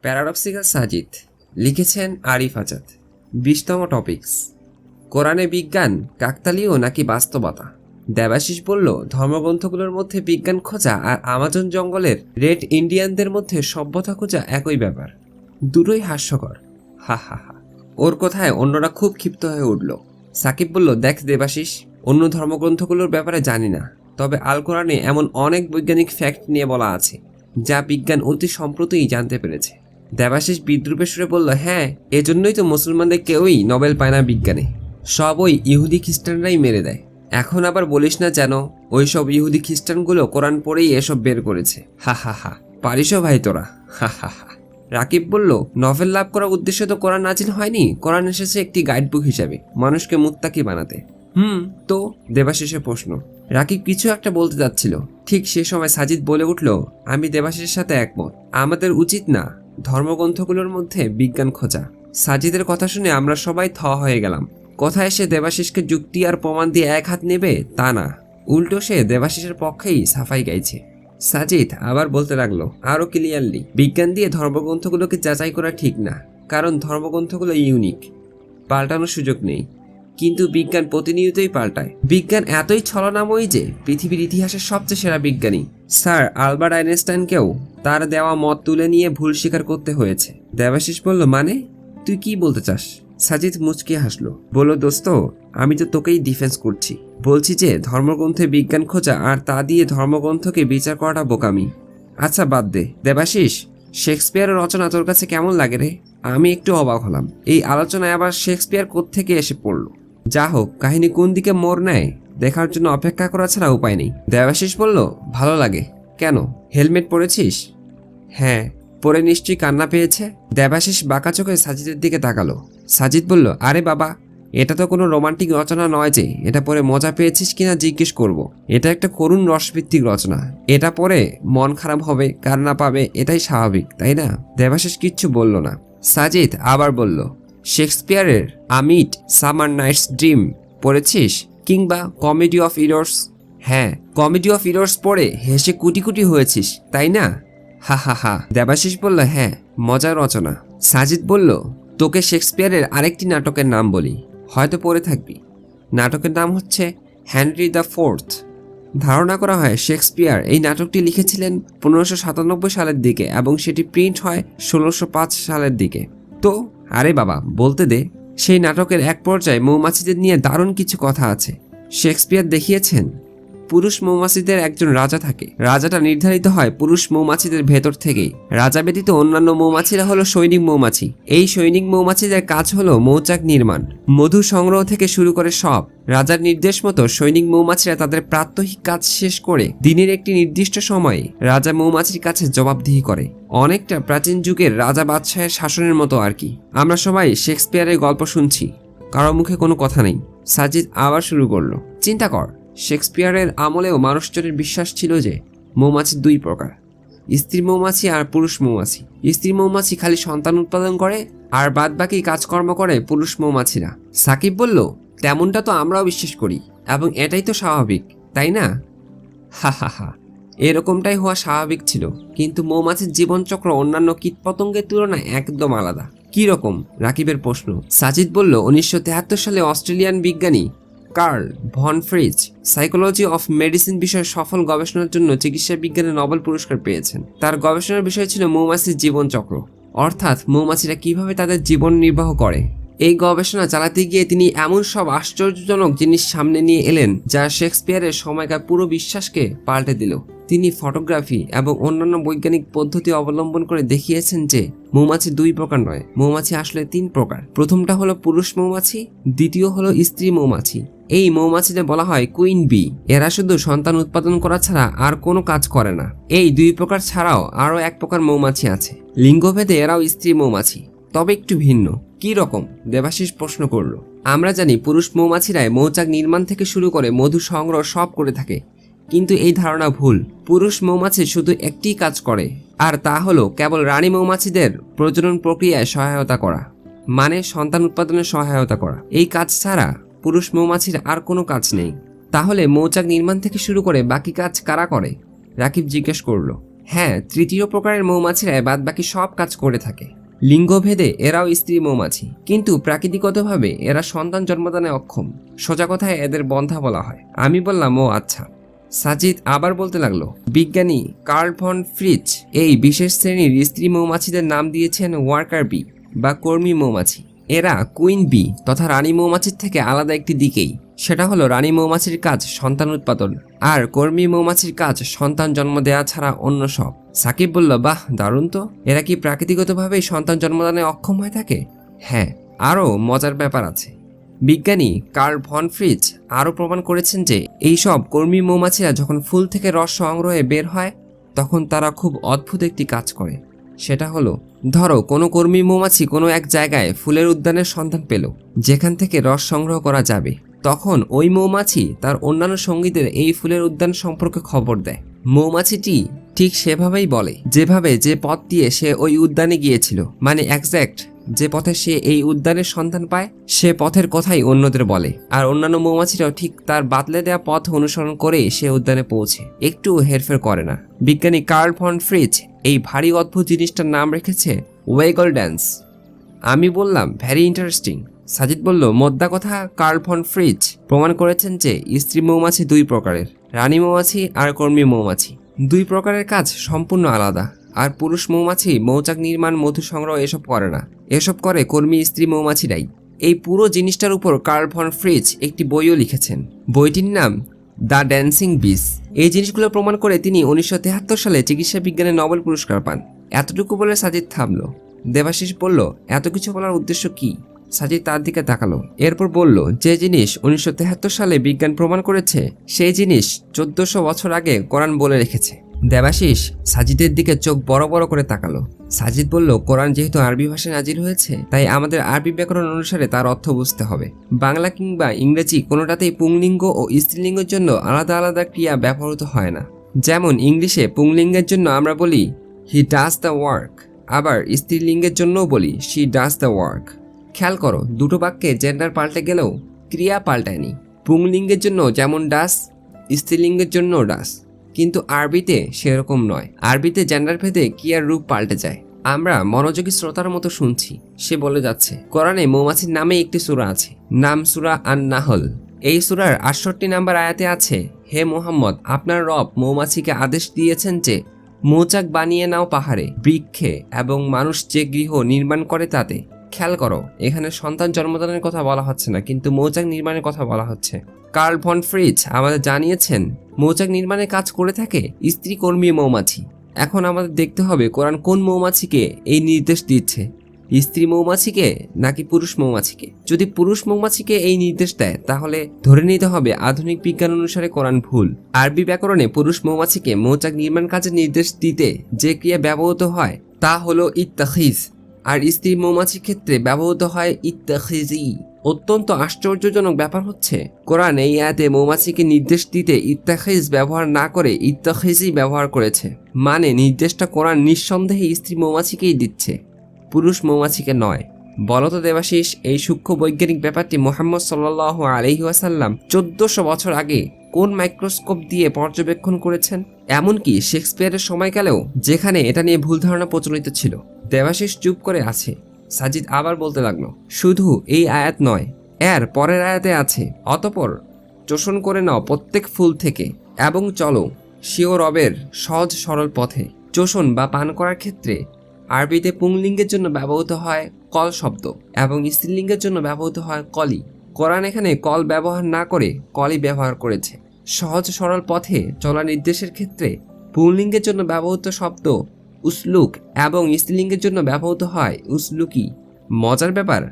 Paradoxical Sajid লিখেছেন Arif Azad. 20তম topics, কোরআনে বিজ্ঞান কাকতালীয় নাকি বাস্তবতা? দেবাশিস বলল, ধর্মগ্রন্থগুলোর মধ্যে বিজ্ঞান খোঁজা আর আমাজন জঙ্গলের রেড ইন্ডিয়ানদের মধ্যে সভ্যতা খোঁজা একই ব্যাপার, দুটোই হাস্যকর। হা হা হা। ওর কথায় অন্যরা খুব ক্ষিপ্ত হয়ে উঠল। সাকিব বলল, দেখ দেবাশিস, অন্য ধর্মগ্রন্থগুলোর ব্যাপারে জানি না, তবে আল কোরআনে এমন অনেক বৈজ্ঞানিক ফ্যাক্ট নিয়ে বলা আছে যা বিজ্ঞান অতি সম্প্রতিই জানতে পেরেছে। দেবাশিস বিদ্রুপের সুরে বলল, হ্যাঁ, এজন্যই তো মুসলমানদের কেউই নোবেল পায় না বিজ্ঞানে, সব ওই ইহুদি খ্রিস্টানরাই মেরে দেয়। এখন আবার বলিস না যেন ওইসব ইহুদি খ্রিস্টানগুলো কোরআন পড়েই এসব বের করেছে। হা হা হা। পারিসও ভাই তোরা। হা হা হা। রাকিব বলল, নভেল লাভ করার উদ্দেশ্য তো কোরআন নাজিল হয়নি, কোরআন এসেছে একটি গাইডবুক হিসাবে মানুষকে মুত্তাকি বানাতে। তো দেবাশিসের প্রশ্ন। রাকিব কিছু একটা বলতে যাচ্ছিল, ঠিক সে সময় সাজিদ বলে উঠল, আমি দেবাশিসের সাথে একমত, আমাদের উচিত না ধর্মগ্রন্থগুলোর মধ্যে বিজ্ঞান খোঁজা। সাজিদের কথা শুনে আমরা সবাই থ হয়ে গেলাম। কোথায় সে দেবাশিসকে যুক্তি আর প্রমাণ দিয়ে এক হাত নেবে তা না, উল্টো সে দেবাশিসের পক্ষেই সাফাই গাইছে। সাজিদ আবার বলতে লাগলো আরো ক্লিয়ারলি, বিজ্ঞান দিয়ে ধর্মগ্রন্থগুলোকে যাচাই করা ঠিক না, কারণ ধর্মগ্রন্থগুলো ইউনিক, পাল্টানোর সুযোগ নেই। কিন্তু বিজ্ঞান প্রতিনিয়তই পাল্টায়। বিজ্ঞান এতই ছলনাময়ী যে পৃথিবীর ইতিহাসের সবচেয়ে সেরা বিজ্ঞানী স্যার আলবার্ট আইনস্টাইনকেও তার দেওয়া মত তুলে নিয়ে ভুল স্বীকার করতে হয়েছে। দেবাশিস বলল, মানে তুই কি বলতে চাস? সাজিদ মুচকি হাসলো, বলল, দোস্ত, আমি তো তোকেই ডিফেন্স করছি, বলছি যে ধর্মগ্রন্থে বিজ্ঞান খোঁজা আর তা দিয়ে ধর্মগ্রন্থকে বিচার করাটা বোকামি। আচ্ছা বাদ দে দেবাশিস, শেক্সপিয়ারের রচনা তোর কাছে কেমন লাগে রে? আমি একটু অবাক হলাম, এই আলোচনায় আবার শেক্সপিয়ার কোত্থেকে এসে পড়লো। যা হোক, কাহিনী কোন দিকে মোড় নেয় দেখার জন্য অপেক্ষা করা ছাড়া উপায় নেই। দেবাশিস বলল, ভালো লাগে। কেন, হেলমেট পরেছিস? হ্যাঁ। পরে নিশ্চয়ই কান্না পেয়েছে। দেবাশিস বাঁকা চোখে সাজিদের দিকে তাকালো। সাজিদ বলল, আরে বাবা, এটা তো কোনো রোমান্টিক রচনা নয় যে এটা পরে মজা পেয়েছিস কিনা জিজ্ঞেস করব। এটা একটা করুণ রসভিত্তিক রচনা, এটা পরে মন খারাপ হবে, কান্না পাবে, এটাই স্বাভাবিক, তাই না? দেবাশিস কিচ্ছু বলল না। সাজিদ আবার বলল, শেক্সপিয়ারের আমিট, সামার নাইটস ড্রিম পড়েছিস? কিংবা কমেডি অফ ইরর্স? হ্যাঁ, কমেডি অফ ইরর্স পড়ে হেসে কুটি কুটি হয়েছিস, তাই না? হা হা হা। দেবাশিস বলল, হ্যাঁ, মজার রচনা। সাজিদ বলল, তোকে শেক্সপিয়ারের আরেকটি নাটকের নাম বলি, হয়তো পড়ে থাকবি। নাটকের নাম হচ্ছে হেনরি দ্য ফোর্থ। ধারণা করা হয় শেক্সপিয়ার এই নাটকটি লিখেছিলেন 1597 সালের দিকে এবং সেটি প্রিন্ট হয় 1605 সালের দিকে। তো আরে বাবা, বলতে দে। সেই নাটকের এক পর্যায়ে মৌমাছিদের নিয়ে দারুণ কিছু কথা আছে। শেক্সপিয়ার দেখিয়েছেন পুরুষ মৌমাছিদের একজন রাজা থাকে, রাজাটা নির্ধারিত হয় পুরুষ মৌমাছিদের ভেতর থেকেই। রাজা ব্যতীত অন্যান্য মৌমাছিরা হলো সৈনিক মৌমাছি। এই সৈনিক মৌমাছিদের কাজ হলো মৌচাক নির্মাণ, মধু সংগ্রহ থেকে শুরু করে সব। রাজার নির্দেশ মতো সৈনিক মৌমাছিরা তাদের প্রাত্যহিক কাজ শেষ করে দিনের একটি নির্দিষ্ট সময়ে রাজা মৌমাছির কাছে জবাবদিহি করে। অনেকটা প্রাচীন যুগের রাজা বাদশাহের শাসনের মতো আর কি। আমরা সবাই শেক্সপিয়ারের গল্প শুনছি, কারো মুখে কোনো কথা নেই। সাজিদ আবার শুরু করলো, চিন্তা কর, শেক্সপিয়ারের আমলেও মানুষজনের বিশ্বাস ছিল যে মৌমাছি দুই প্রকার, স্ত্রী মৌমাছি আর পুরুষ মৌমাছি। স্ত্রী মৌমাছি খালি সন্তান উৎপাদন করে আর বাদ বাকি কাজকর্ম করে পুরুষ মৌমাছিরা। সাকিব বলল, তেমনটা তো আমরাও বিশ্বাস করি এবং এটাই তো স্বাভাবিক, তাই না? হা হা হা। এরকমটাই হওয়া স্বাভাবিক ছিল, কিন্তু মৌমাছির জীবনচক্র অন্যান্য কীটপতঙ্গের তুলনায় একদম আলাদা। কি রকম? রাকিবের প্রশ্ন। সাজিদ বলল, 1973 সালে অস্ট্রেলিয়ান বিজ্ঞানী Karl von Frisch psychology of medicine বিষয়ে সফল গবেষণার জন্য চিকিৎসা বিজ্ঞানে নোবেল পুরস্কার পেয়েছেন। তার গবেষণার বিষয় ছিল মৌমাছির জীবনচক্র, অর্থাৎ মৌমাছিরা কিভাবে তাদের জীবন নির্বাহ করে। এই গবেষণা চালাতে গিয়ে তিনি এমন সব আশ্চর্যজনক জিনিস সামনে নিয়ে এলেন যা শেক্সপিয়ারের সময়কার পুরো বিশ্বাসকে পাল্টে দিল। তিনি ফটোগ্রাফি এবং অন্যান্য বৈজ্ঞানিক পদ্ধতি অবলম্বন করে দেখিয়েছেন যে মৌমাছি দুই প্রকার নয়, মৌমাছি আসলে তিন প্রকার। প্রথমটা হলো পুরুষ মৌমাছি, দ্বিতীয় হলো স্ত্রী মৌমাছি। এই মৌমাছিদের বলা হয় কুইন বি। এরা শুধু সন্তান উৎপাদন করা ছাড়া আর কোনো কাজ করে না। এই দুই প্রকার ছাড়াও আরও এক প্রকার মৌমাছি আছে, লিঙ্গভেদে এরাও স্ত্রী মৌমাছি, তবে একটু ভিন্ন। কি রকম? দেবাশিস প্রশ্ন করল। আমরা জানি পুরুষ মৌমাছিরাই মৌচাক নির্মাণ থেকে শুরু করে মধু সংগ্রহ সব করে থাকে, কিন্তু এই ধারণা ভুল। পুরুষ মৌমাছি শুধু একটি কাজ করে, আর তা হলো কেবল রানী মৌমাছিদের প্রজনন প্রক্রিয়ায় সহায়তা করা, মানে সন্তান উৎপাদনে সহায়তা করা। এই কাজ ছাড়া পুরুষ মৌমাছির আর কোনো কাজ নেই। তাহলে মৌচাক নির্মাণ থেকে শুরু করে বাকি কাজ কারা করে? রাকিব জিজ্ঞেস করল। হ্যাঁ, তৃতীয় প্রকারের মৌমাছিরা বাদবাকি সব কাজ করে থাকে। লিঙ্গভেদে এরাও স্ত্রী মৌমাছি, কিন্তু প্রাকৃতিকগতভাবে এরা সন্তান জন্মদানে অক্ষম। সোজা কথায় এদের বন্ধ্যা বলা হয়। আমি বললাম, ও আচ্ছা। সাজিদ আবার বলতে লাগলো, বিজ্ঞানী কার্ল ভন ফ্রিচ এই বিশেষ শ্রেণীর স্ত্রী মৌমাছিদের নাম দিয়েছেন ওয়ার্কার বি বা কর্মী মৌমাছি। এরা কুইন বি তথা রানী মৌমাছির থেকে আলাদা একটি দিকেই, সেটা হলো রানী মৌমাছির কাজ সন্তান উৎপাদন, আর কর্মী মৌমাছির কাজ সন্তান জন্ম দেওয়া ছাড়া অন্য সব। সাকিব বলল, বাহ, দারুণ তো। এরা কি প্রাকৃতিকভাবেই সন্তান জন্মদানে অক্ষম হয়ে থাকে? হ্যাঁ, আরও মজার ব্যাপার আছে। বিজ্ঞানী কার্ল ভন ফ্রিচ আরও প্রমাণ করেছেন যে এই সব কর্মী মৌমাছিরা যখন ফুল থেকে রস সংগ্রহে বের হয় তখন তারা খুব অদ্ভুত একটি কাজ করে। সেটা হলো, ধরো কোনো কর্মী মৌমাছি কোনো এক জায়গায় ফুলের উদ্যানের সন্ধান পেল যেখান থেকে রস সংগ্রহ করা যাবে। তখন ওই মৌমাছি তার অন্যান্য সঙ্গীদের এই ফুলের উদ্যান সম্পর্কে খবর দেয়। মৌমাছিটি ঠিক সেভাবেই বলে যেভাবে যে পথ দিয়ে সে ওই উদ্যানে গিয়েছিল, মানে এক্স্যাক্ট যে পথে সে এই উদ্যানের সন্ধান পায় সে পথের কথাই অন্যদের বলে, আর অন্যান্য মৌমাছিরাও ঠিক তার বাতলে দেওয়া পথ অনুসরণ করে সে উদ্যানে পৌঁছে, একটু হেরফের করে না। বিজ্ঞানী কার্ল ভন ফ্রিচ এই ভারী অদ্ভুত জিনিসটার নাম রেখেছে ওয়েগল ড্যান্স। আমি বললাম, ভ্যারি ইন্টারেস্টিং। সাজিদ বলল, মোদ্দা কথা, কার্ল ভন ফ্রিচ প্রমাণ করেছেন যে স্ত্রী মৌমাছি দুই প্রকারের, রানী মৌমাছি আর কর্মী মৌমাছি। দুই প্রকারের কাজ সম্পূর্ণ আলাদা। আর পুরুষ মৌমাছি মৌচাক নির্মাণ, মধু সংগ্রহ এসব করে না, এসব করে কর্মী স্ত্রী মৌমাছিরাই। এই পুরো জিনিসটার উপর কার্ল ভন ফ্রিচ একটি বইও লিখেছেন। বইটির নাম দ্য ড্যান্সিং বিস। এই জিনিসগুলো প্রমাণ করে তিনি 1973 সালে চিকিৎসা বিজ্ঞানে নোবেল পুরস্কার পান। এতটুকু বলে সাজিদ থামলো। দেবাশিস বলল, এত কিছু বলার উদ্দেশ্য কি? সাজিদ তার দিকে তাকালো, এরপর বলল, যে জিনিস 1973 সালে বিজ্ঞান প্রমাণ করেছে সেই জিনিস 1400 বছর আগে কোরআন বলে রেখেছে। দেবাশিস সাজিদের দিকে চোখ বড় বড় করে তাকালো। সাজিদ বলল, কোরআন যেহেতু আরবি ভাষায় নাজিল হয়েছে তাই আমাদের আরবি ব্যাকরণ অনুসারে তার অর্থ বুঝতে হবে। বাংলা কিংবা ইংরেজি কোনোটাতেই পুংলিঙ্গ ও স্ত্রীলিঙ্গের জন্য আলাদা আলাদা ক্রিয়া ব্যবহৃত হয় না। যেমন ইংলিশে পুংলিঙ্গের জন্য আমরা বলি হি ডাজ দ্য ওয়ার্ক, আবার স্ত্রীলিঙ্গের জন্যও বলি শি ডাজ দ্য ওয়ার্ক। খেয়াল করো, দুটো বাক্যে জেন্ডার পাল্টে গেলেও ক্রিয়া পাল্টায়নি। পুংলিঙ্গের জন্য যেমন ডাস, স্ত্রীলিঙ্গের জন্য ডাস, কিন্তু আরবিতে সেরকম নয়। আরবিতে জেন্ডার ভেদে ক্রিয়ার রূপ পাল্টে যায়। আমরা মনোযোগী শ্রোতার মতো শুনছি। সে বলে যাচ্ছে, কোরআনে মৌমাছির নামে একটি সূরা আছে, নাম সূরা আন-নাহল। এই সূরার 68 নম্বর আয়াতে আছে, হে মুহাম্মদ, আপনার রব মৌমাছিকে আদেশ দিয়েছেন যে মৌচাক বানিয়ে নাও পাহাড়ে, বৃক্ষে এবং মানুষ যে গৃহ নির্মাণ করে তাতে। খেয়াল করো, এখানে সন্তান জন্মদানের কথা বলা হচ্ছে না, কিন্তু মৌচাক নির্মাণের কথা বলা হচ্ছে। কার্ল ভন ফ্রিচ আমাদের জানিয়েছেন মৌচাক নির্মাণের কাজ করে থাকে স্ত্রী কর্মী মৌমাছি। এখন আমাদের দেখতে হবে কোরআন কোন মৌমাছিকে এই নির্দেশ দিচ্ছে, স্ত্রী মৌমাছিকে নাকি পুরুষ মৌমাছিকে। যদি পুরুষ মৌমাছিকে এই নির্দেশ দেয় তাহলে ধরে নিতে হবে আধুনিক বিজ্ঞান অনুসারে কোরআন ভুল। আরবি ব্যাকরণে পুরুষ মৌমাছিকে মৌচাক নির্মাণ কাজে নির্দেশ দিতে যে ক্রিয়া ব্যবহৃত হয় তা হলো ইত্তাখিজ, আর স্ত্রী মৌমাছির ক্ষেত্রে ব্যবহৃত হয় ইত্তাখিজি। অত্যন্ত আশ্চর্যজনক ব্যাপার হচ্ছে, কোরআন এই আয়াতে মৌমাছিকে নির্দেশ দিতে ইত্তাখিজ ব্যবহার না করে ইত্তাখিজি ব্যবহার করেছে। মানে নির্দেশটা কোরআন নিঃসন্দেহে স্ত্রী মৌমাছিকেই দিচ্ছে, পুরুষ মৌমাছিকে নয়। বলতো দেবাশিস, এই সূক্ষ্ম বৈজ্ঞানিক ব্যাপারটি মুহাম্মদ সাল্লাল্লাহু আলাইহি ওয়াসাল্লাম 1400 বছর আগে কোন মাইক্রোস্কোপ দিয়ে পর্যবেক্ষণ করেছেন? এমনকি শেক্সপিয়ারের সময়কালেও, যেখানে এটা নিয়ে ভুল ধারণা প্রচলিত ছিল। দেবাশিস চুপ করে আছে। সাজিদ আবার বলতে লাগলো, শুধু এই আয়াত নয়, এর পরের আয়াতে আছে, অতঃপর চোষণ করে নাও প্রত্যেক ফুল থেকে এবং চলো স্বীয় রবের সহজ সরল পথে। চোষণ বা পান করার ক্ষেত্রে আরবিতে পুংলিঙ্গের জন্য ব্যবহৃত হয় কল শব্দ এবং স্ত্রীলিঙ্গের জন্য ব্যবহৃত হয় কলি। কোরআন এখানে কল ব্যবহার না করে কলি ব্যবহার করেছে। সহজ সরল পথে চলা নির্দেশের ক্ষেত্রে পুংলিঙ্গের জন্য ব্যবহৃত শব্দ উসলুক এবং স্ত্রীলিঙ্গের জন্য ব্যবহৃত হয় উসলুকি। মজার ব্যাপার,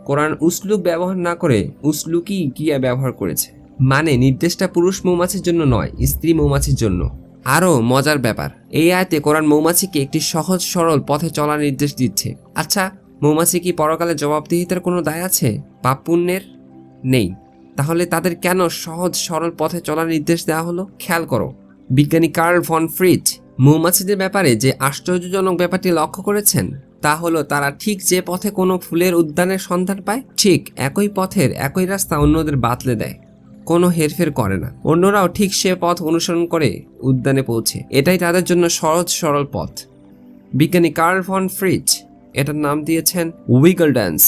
কোরআন উসলুক ব্যবহার না করে উসলুকি ক্রিয়া ব্যবহার করেছে, মানে নির্দেশটা পুরুষ মৌমাছির জন্য নয়, স্ত্রী মৌমাছির জন্য। আরও মজার ব্যাপার, এই আয়াতে কোরআন মৌমাছিকে একটি সহজ সরল পথে চলার নির্দেশ দিচ্ছে। আচ্ছা, মৌমাছি কি পরকালে জবাবদিহিতার কোনো দায় আছে? পাপ পুণ্যের নেই, তাহলে তাদের কেন সহজ সরল পথে চলার নির্দেশ দেওয়া হলো? খেয়াল করো, বিজ্ঞানী কার্ল ভন ফ্রিচ মৌমাছিদের ব্যাপারে যে আশ্চর্যজনক ব্যাপারটি লক্ষ্য করেছেন তা হলো তারা ঠিক যে পথে কোনো ফুলের উদ্যানের সন্ধান পায় ঠিক একই পথের একই রাস্তা অন্যদের বাতলে দেয়। কোনো হেরফের করে না। অন্যরাও ঠিক সে পথ অনুসরণ করে উদ্যানে পৌঁছে। এটাই তাদের জন্য সহজ সরল পথ। বিজ্ঞানী কার্ল ফন ফ্রিচ এটার নাম দিয়েছেন উইগল ড্যান্স।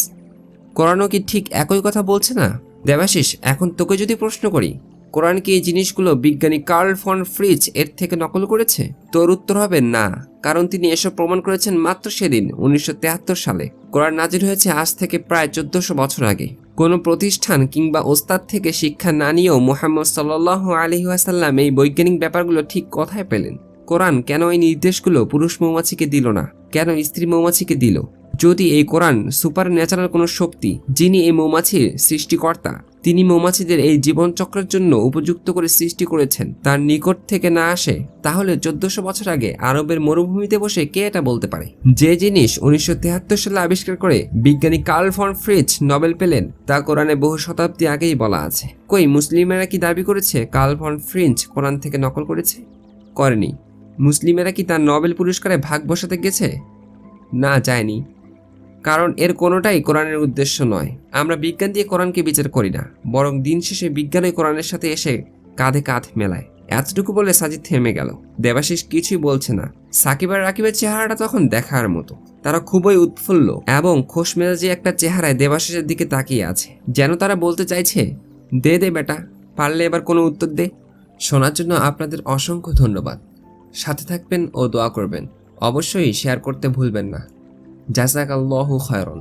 কোরআনও কি ঠিক একই কথা বলছে না? দেবাশিস, এখন তোকে যদি প্রশ্ন করি, কোরআন কি এই জিনিসগুলো বিজ্ঞানী কার্ল ফন ফ্রিচ এর থেকে নকল করেছে? তোর উত্তর হবে না, কারণ তিনি এসব প্রমাণ করেছেন মাত্র সেদিন 1973 সালে। কোরআন নাজির হয়েছে আজ থেকে প্রায় 1400 বছর আগে। কোনো প্রতিষ্ঠান কিংবা ওস্তাদ থেকে শিক্ষা না নিয়েও মুহাম্মদ সাল্লাল্লাহু আলাইহি ওয়াসাল্লাম এই বৈজ্ঞানিক ব্যাপারগুলো ঠিক কোথায় পেলেন? কোরআন কেন এই নির্দেশগুলো পুরুষ মৌমাছিকে দিল না, কেন স্ত্রী মৌমাছিকে দিল? যদি এই কোরআন সুপার ন্যাচারাল কোনো শক্তি, যিনি এই মৌমাছির সৃষ্টিকর্তা, তিনি মৌমাছিদের এই জীবনচক্রের জন্য উপযুক্ত করে সৃষ্টি করেছেন, তার নিকট থেকে না আসে, তাহলে 1400 বছর আগে আরবের মরুভূমিতে বসে কে এটা বলতে পারে? যে জিনিস 1973 সালে আবিষ্কার করে বিজ্ঞানী কার্ল ফন ফ্রিচ নোবেল পেলেন, তা কোরআনে বহু শতাব্দী আগেই বলা আছে। কই মুসলিমেরা কি দাবি করেছে কার্ল ফন ফ্রিচ কোরআন থেকে নকল করেছে? করেনি। মুসলিমেরা কি তার নোবেল পুরস্কারে ভাগ বসাতে গেছে? না, যায়নি। কারণ এর কোনোটাই কোরআনের উদ্দেশ্য নয়। আমরা বিজ্ঞান দিয়ে কোরআনকে বিচার করি না, বরং দিন শেষে বিজ্ঞানই কোরআনের সাথে এসে কাঁধে কাঁধ মেলায়। এতটুকু বলে সাজিদ থেমে গেল। দেবাশিস কিছুই বলছে না। সাকিব আর রাকিবের চেহারাটা তখন দেখার মতো। তারা খুবই উৎফুল্ল এবং খোশমেজাজি একটা চেহারায় দেবাশিসের দিকে তাকিয়ে আছে, যেন তারা বলতে চাইছে, দে দে বেটা, পারলে এবার কোনো উত্তর দে। শোনার জন্য আপনাদের অসংখ্য ধন্যবাদ। সাথে থাকবেন ও দোয়া করবেন। অবশ্যই শেয়ার করতে ভুলবেন না। জাযাকাল্লাহু খায়রান।